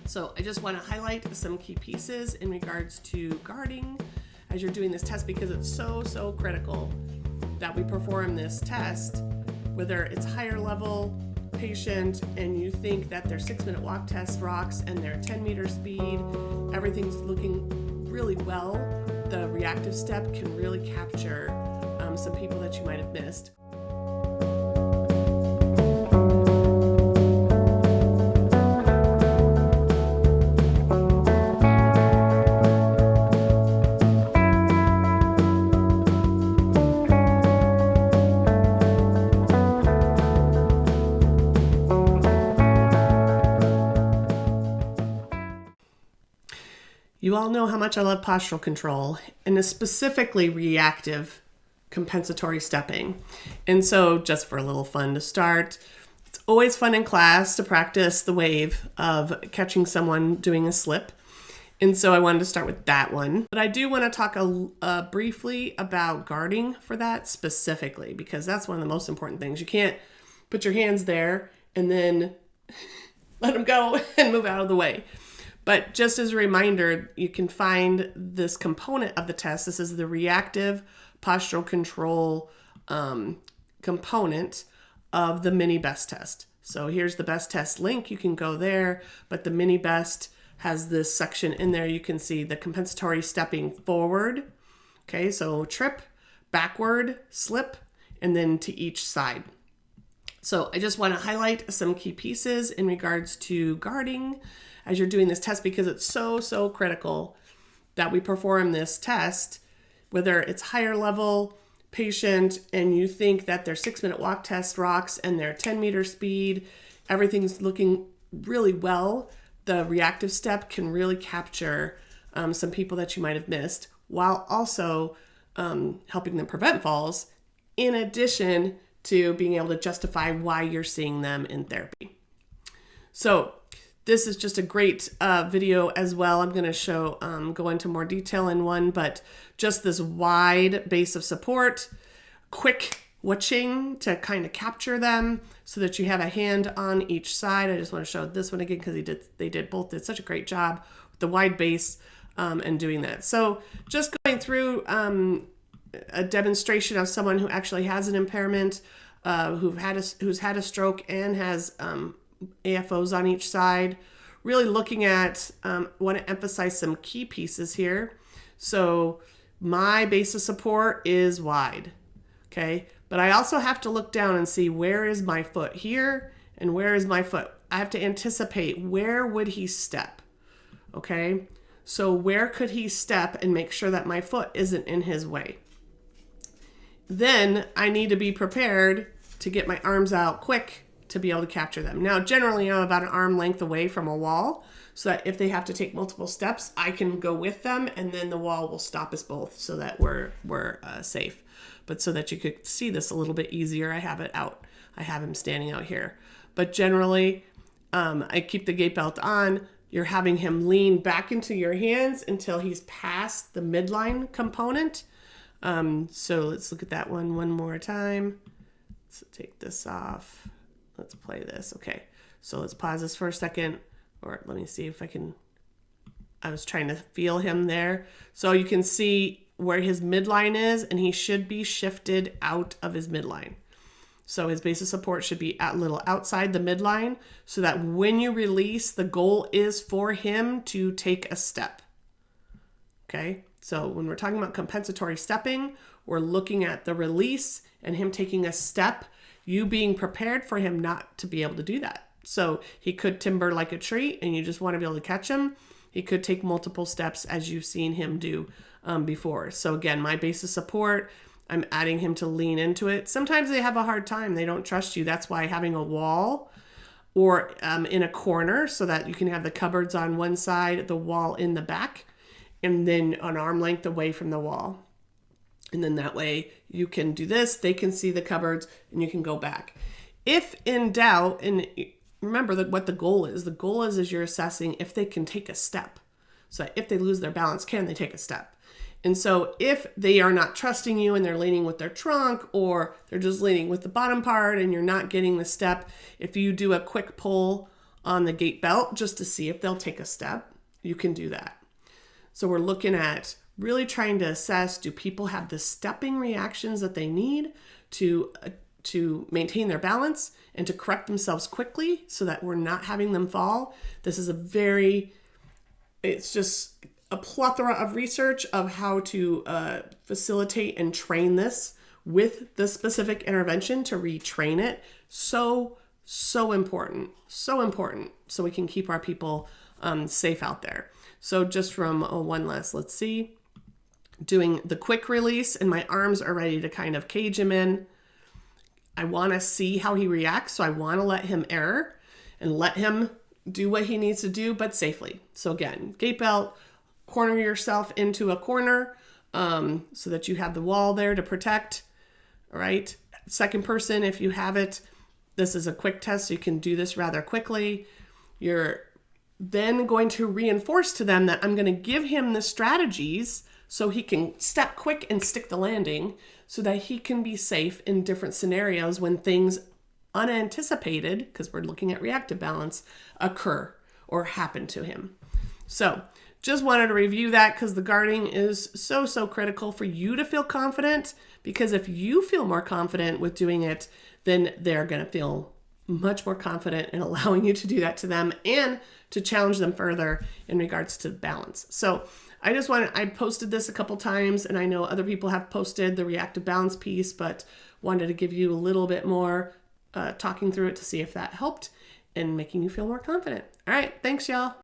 So I just want to highlight some key pieces in regards to guarding as you're doing this test, because it's so critical that we perform this test, whether it's higher level patient and you think that their 6-minute walk test rocks and their 10-meter speed, everything's looking really well. The reactive step can really capture some people that you might have missed. You all know how much I love postural control, and specifically reactive compensatory stepping. And so just for a little fun to start, it's always fun in class to practice the wave of catching someone doing a slip. And so I wanted to start with that one. But I do want to talk briefly about guarding for that specifically, because that's one of the most important things. You can't put your hands there and then let them go and move out of the way. But just as a reminder, you can find this component of the test. This is the reactive postural control component of the mini best test. So here's the best test link. You can go there, but the mini best has this section in there. You can see the compensatory stepping forward. Okay, so trip, backward, slip, and then to each side. So I just want to highlight some key pieces in regards to guarding as you're doing this test, because it's so critical that we perform this test, whether it's higher level patient and you think that their 6-minute walk test rocks and their 10-meter speed, everything's looking really well. The reactive step can really capture some people that you might have missed, while also helping them prevent falls, in addition to being able to justify why you're seeing them in therapy. So this is just a great video as well. I'm going to show, go into more detail in one, but just this wide base of support, quick watching to kind of capture them so that you have a hand on each side. I just want to show this one again because they did such a great job with the wide base and doing that. So just going through a demonstration of someone who actually has an impairment, who's had a stroke and has AFOs on each side. Really looking at, want to emphasize some key pieces here. So my base of support is wide, okay? But I also have to look down and see, where is my foot here and where is my foot? I have to anticipate, where would he step, okay? So where could he step and make sure that my foot isn't in his way? Then I need to be prepared to get my arms out quick to be able to capture them. Now, generally, I'm about an arm length away from a wall, so that if they have to take multiple steps, I can go with them, and then the wall will stop us both so that we're safe. But so that you could see this a little bit easier, I have it out. I have him standing out here. But generally, I keep the gait belt on. You're having him lean back into your hands until he's past the midline component. So let's look at that one more time. Let's take this off. Let's play this. Okay, so let's pause this for a second, or let me see if I can. I was trying to feel him there. So you can see where his midline is, and he should be shifted out of his midline. So his base of support should be a little outside the midline, so that when you release, the goal is for him to take a step. Okay, so when we're talking about compensatory stepping, we're looking at the release and him taking a step, you being prepared for him not to be able to do that. So he could timber like a tree and you just want to be able to catch him. He could take multiple steps as you've seen him do before. So again, my base of support, I'm adding him to lean into it. Sometimes they have a hard time. They don't trust you. That's why having a wall or in a corner, so that you can have the cupboards on one side, the wall in the back, and then an arm length away from the wall. And then that way you can do this, they can see the cupboards, and you can go back. If in doubt, and remember that what the goal is you're assessing if they can take a step. So if they lose their balance, can they take a step? And so if they are not trusting you and they're leaning with their trunk, or they're just leaning with the bottom part and you're not getting the step, if you do a quick pull on the gait belt just to see if they'll take a step, you can do that. So we're looking at really trying to assess, do people have the stepping reactions that they need to maintain their balance and to correct themselves quickly so that we're not having them fall. This is it's just a plethora of research of how to facilitate and train this with the specific intervention to retrain it. So important, so we can keep our people safe out there. So just from one last, let's see, doing the quick release and my arms are ready to kind of cage him in. I want to see how he reacts. So I want to let him err and let him do what he needs to do, but safely. So again, gait belt, corner yourself into a corner so that you have the wall there to protect. All right. Second person, if you have it, this is a quick test. So you can do this rather quickly. You're then going to reinforce to them that I'm going to give him the strategies so he can step quick and stick the landing so that he can be safe in different scenarios when things unanticipated, because we're looking at reactive balance, occur or happen to him. So just wanted to review that because the guarding is so critical for you to feel confident, because if you feel more confident with doing it, then they're going to feel much more confident in allowing you to do that to them and to challenge them further in regards to balance. So I posted this a couple times, and I know other people have posted the reactive balance piece, but wanted to give you a little bit more talking through it to see if that helped in making you feel more confident. All right. Thanks, y'all.